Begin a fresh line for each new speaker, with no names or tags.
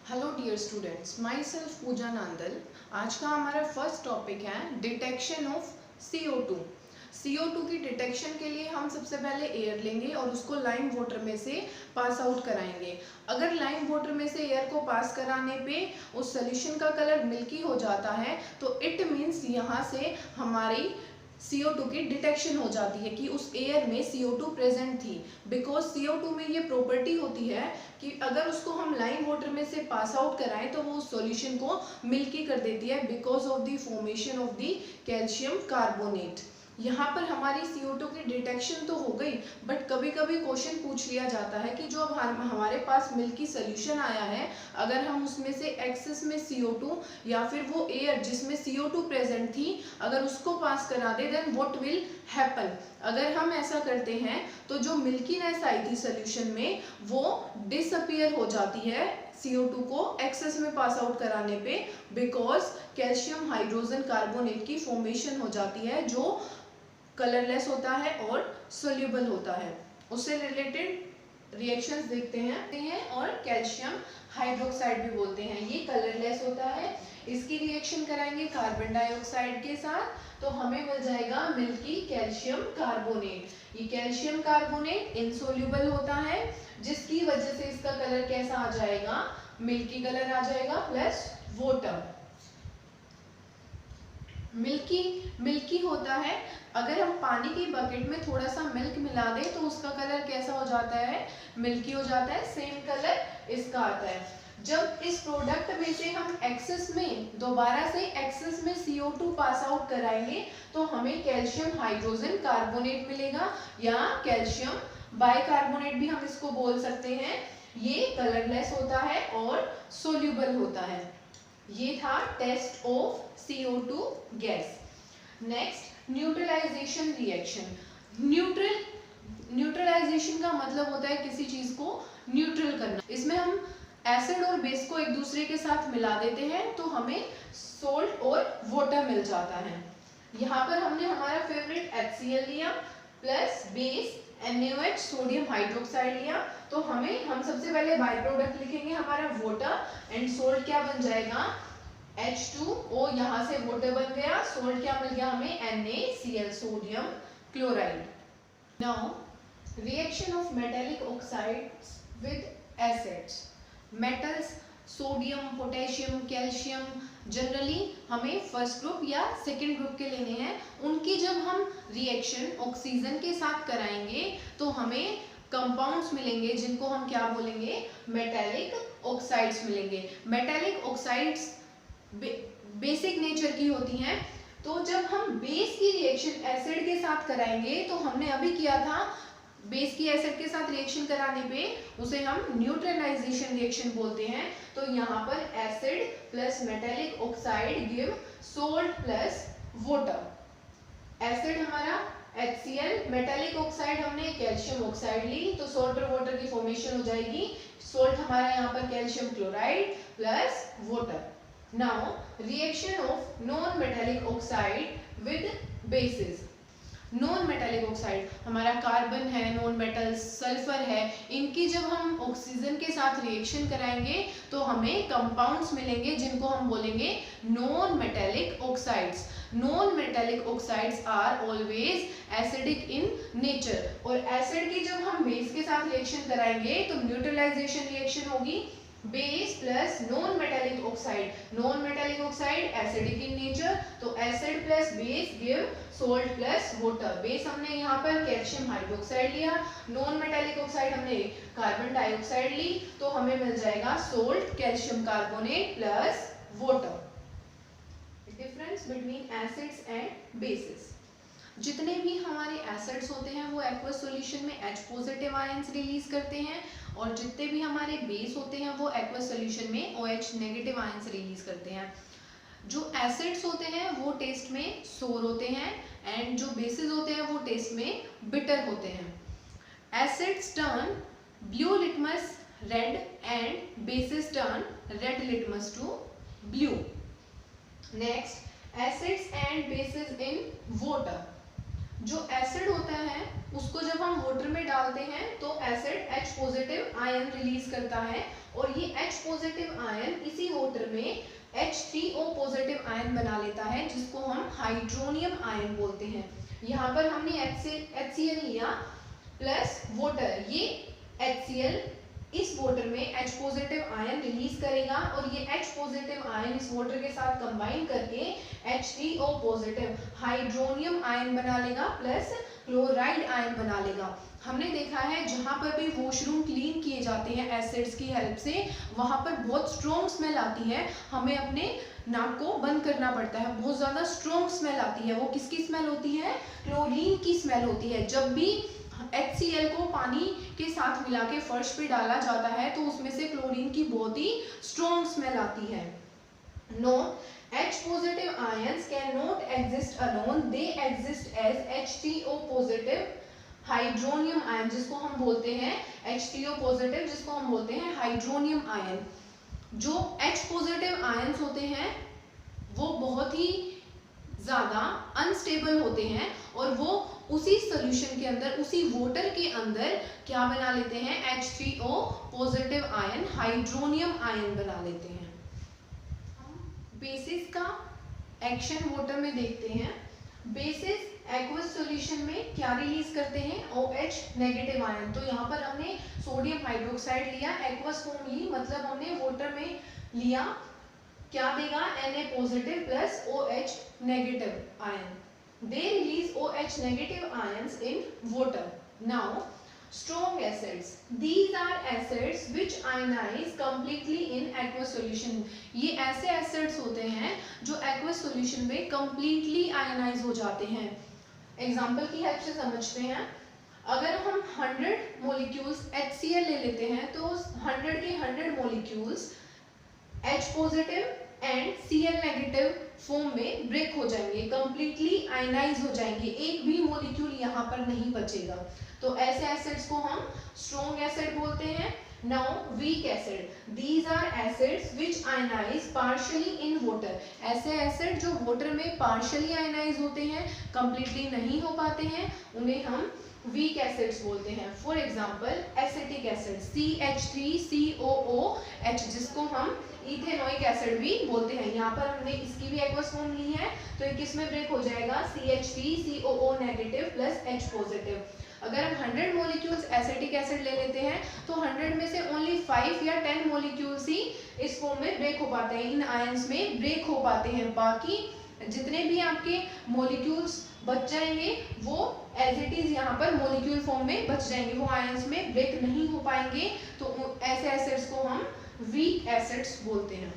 Hello dear students, my self Pooja Nandal. आज का हमारा फर्स्ट टॉपिक है डिटेक्शन ऑफ CO2। CO2 की डिटेक्शन के लिए हम सबसे पहले एयर लेंगे और उसको लाइम वाटर में से पास आउट कराएंगे। अगर लाइम वाटर में से एयर को पास कराने पे उस सोल्यूशन का कलर मिल्की हो जाता है तो इट मीन्स यहाँ से हमारी CO2 की डिटेक्शन हो जाती है कि उस एयर में CO2 प्रेजेंट थी। बिकॉज CO2 में ये प्रॉपर्टी होती है कि अगर उसको हम लाइम वाटर में से पास आउट कराएं तो वो उस सॉल्यूशन को मिल्की कर देती है because of the formation of the calcium carbonate. यहाँ पर हमारी CO2 की डिटेक्शन तो हो गई, बट कभी कभी क्वेश्चन पूछ लिया जाता है कि जो अब हमारे पास मिल्की सोल्यूशन आया है, अगर हम उसमें से एक्सेस में CO2 या फिर वो एयर जिसमें CO2 प्रेजेंट थी अगर उसको पास करा दे देन व्हाट विल हैपन। अगर हम ऐसा करते हैं तो जो मिल्कीनेस आई थी सोल्यूशन में वो डिसअपियर हो जाती है CO2 को एक्सेस में पास आउट कराने पे, बिकॉज कैल्शियम हाइड्रोजन कार्बोनेट की फॉर्मेशन हो जाती है जो कलरलेस होता है और सोल्यूबल होता है। उससे रिलेटेड रिएक्शंस देखते हैं और कैल्शियम हाइड्रोक्साइड भी बोलते हैं। ये कलरलेस होता है, इसकी रिएक्शन कराएंगे कार्बन डाइऑक्साइड के साथ तो हमें मिल जाएगा मिल्की कैल्शियम कार्बोनेट। ये कैल्शियम कार्बोनेट इनसोल्यूबल होता है जिसकी वजह से इसका कलर कैसा आ जाएगा, मिल्की कलर आ जाएगा प्लस वाटर। मिल्की होता है, अगर हम पानी की बकेट में थोड़ा सा मिल्क मिला दें तो उसका कलर कैसा हो जाता है, मिल्की हो जाता है। सेम कलर इसका आता है। जब इस प्रोडक्ट में से हम एक्सेस में दोबारा से एक्सेस में CO2 पास आउट कराएंगे तो हमें कैल्शियम हाइड्रोजन कार्बोनेट मिलेगा या कैल्शियम बाइकार्बोनेट भी हम इसको बोल सकते हैं। ये कलरलेस होता है और सोल्यूबल होता है। ये था test of CO2 gas. Next neutralization reaction. Neutralization का मतलब होता है किसी चीज को न्यूट्रल करना। इसमें हम एसिड और बेस को एक दूसरे के साथ मिला देते हैं तो हमें सोल्ट और वाटर मिल जाता है। यहाँ पर हमने हमारा फेवरेट HCl लिया plus base NaOH sodium hydroxide लिया तो हम सबसे पहले बाय प्रोडक्ट लिखेंगे हमारा वाटर एंड सोल्ट क्या बन जाएगा H2O। यहाँ से वाटर बन गया, सोल्ट क्या मिल गया हमें NaCl sodium chloride. Now reaction of metallic oxides with acids. Metals sodium potassium calcium generally हमें फर्स्ट ग्रुप या सेकेंड ग्रुप के लेने हैं। उनकी जब हम रिएक्शन ऑक्सीजन के साथ कराएंगे तो हमें कंपाउंड्स मिलेंगे जिनको हम क्या बोलेंगे, मेटेलिक ऑक्साइड्स मिलेंगे। मेटेलिक ऑक्साइड्स बेसिक नेचर की होती हैं। तो जब हम बेस की रिएक्शन एसिड के साथ कराएंगे तो हमने अभी किया था बेस की एसिड के साथ रिएक्शन कराने पे उसे हम न्यूट्रलाइजेशन रिएक्शन बोलते हैं। तो यहाँ पर acid plus metallic oxide give salt plus water. Acid हमारा HCl, मेटेलिक ऑक्साइड हमने कैल्शियम ऑक्साइड ली तो सोल्ट और वाटर की फॉर्मेशन हो जाएगी। सोल्ट हमारा यहाँ पर calcium chloride plus water. Now reaction of non metallic oxide with basis. Non metallic oxide हमारा कार्बन है, नॉन मेटल सल्फर है, इनकी जब हम ऑक्सीजन के साथ रिएक्शन कराएंगे तो हमें कंपाउंड्स मिलेंगे जिनको हम बोलेंगे non metallic oxides. Non metallic oxides are always acidic in nature. और एसिड की जब हम बेस के साथ रिएक्शन कराएंगे तो न्यूट्रलाइजेशन रिएक्शन होगी base plus non metallic oxide. Non metallic oxide acidic in nature तो acid plus base give salt plus water. Base हमने यहाँ पर कैल्शियम हाइड्रोक्साइड लिया, नॉन मेटेलिक ऑक्साइड हमने कार्बन डाइऑक्साइड ली तो हमें मिल जाएगा salt calcium carbonate plus water. Difference between acids and basis. जितने भी हमारे एसिड्स होते हैं वो एक्वस सॉल्यूशन में H पॉजिटिव आयंस रिलीज करते हैं और जितने भी हमारे बेस होते हैं वो एक्वस सॉल्यूशन में OH नेगेटिव आयंस रिलीज करते हैं। जो एसिड्स होते हैं वो टेस्ट में सोर होते हैं एंड जो बेसिस होते हैं वो टेस्ट में बिटर होते हैं। Acids turn blue litmus red and bases turn red litmus to blue. Next acids and bases in water. जो एसिड होता है उसको जब हम वाटर में डालते हैं तो acid H positive ion release करता है और ये H पॉजिटिव आयन इसी वाटर में H3O पॉजिटिव आयन बना लेता है जिसको हम हाइड्रोनियम आयन बोलते हैं। यहाँ पर हमने HCl लिया प्लस वाटर, ये HCl इस वाटर में H पॉजिटिव आयन रिलीज करेगा और ये H पॉजिटिव आयन इस वाटर के साथ कंबाइन करके H3O पॉजिटिव हाइड्रोनियम आयन बना लेगा प्लस क्लोराइड आयन बना लेगा। हमने देखा है जहाँ पर भी वॉशरूम क्लीन किए जाते हैं एसिड्स की हेल्प से, वहाँ पर बहुत स्ट्रॉन्ग स्मेल आती है, हमें अपने नाक को बंद करना पड़ता है, बहुत ज़्यादा स्ट्रॉन्ग स्मेल आती है। वो किसकी स्मेल होती है? क्लोरीन की स्मेल होती है। जब भी HCl को पानी के साथ मिला के फर्श पे डाला जाता है तो उसमें से क्लोरीन की बहुत ही स्ट्रॉन्ग स्मेल आती है। Note, H positive ions cannot exist alone, they exist as H3O positive hydronium ion, जिसको हम बोलते हैं H3O पॉजिटिव, जिसको हम बोलते हैं हाइड्रोनियम आयन। जो H पॉजिटिव आयंस होते हैं वो बहुत ही ज़्यादा अनस्टेबल होते हैं और वो उसी सॉल्यूशन के अंदर, उसी वाटर के अंदर क्या बना लेते हैं? H3O positive ion hydronium ion बना लेते हैं। बेसिस का एक्शन वाटर में देखते हैं। बेसिस एक्वस सॉल्यूशन में क्या रिलीज करते हैं? OH negative ion. तो यहाँ पर हमने सोडियम हाइड्रोक्साइड लिया, एक्वस फॉर्म ली, मतलब हमने वाटर में लिया, क्या देगा? Na positive plus OH negative ion. They release OH negative ions in water. Now, strong acids. These are acids which ionize completely in aqueous solution. ये ऐसे acids होते हैं जो aqueous solution में completely ionize हो जाते हैं। एग्जाम्पल की हेल्प से समझते हैं। अगर हम 100 मोलिक्यूल्स HCl ले लेते हैं तो 100 के 100 molecules H positive and Cl negative form में ब्रेक हो जाएंगे, कंप्लीटली आयनाइज हो जाएंगे, एक भी मॉलिक्यूल यहाँ पर नहीं बचेगा। तो ऐसे एसिड्स को हम स्ट्रॉन्ग एसिड बोलते हैं। Now weak acid, these are acids which ionize partially in water. ऐसे एसिड जो वाटर में पार्शियली आयनाइज होते हैं, कंप्लीटली नहीं हो पाते हैं, उन्हें हम वीक एसिड्स बोलते हैं। For example acetic acid CH3COOH, जिसको हम इथेनोइक एसिड भी बोलते हैं। यहाँ पर हमने इसकी भी एक्वस फॉर्म ली है तो ये किस में ब्रेक हो जाएगा? CH3COO negative plus H positive. अगर हम 100 मॉलिक्यूल्स एसिटिक एसिड ले लेते हैं तो 100 में से ओनली 5 या 10 मॉलिक्यूल्स ही इस फॉर्म में ब्रेक हो पाते हैं, इन आयंस में ब्रेक हो पाते हैं। बाकी जितने भी आपके मॉलिक्यूल्स बच जाएंगे वो एज इट इज यहाँ पर मॉलिक्यूल फॉर्म में बच जाएंगे, वो आयंस में ब्रेक नहीं हो पाएंगे। तो ऐसे एसिड्स को हम वीक एसिड्स बोलते हैं।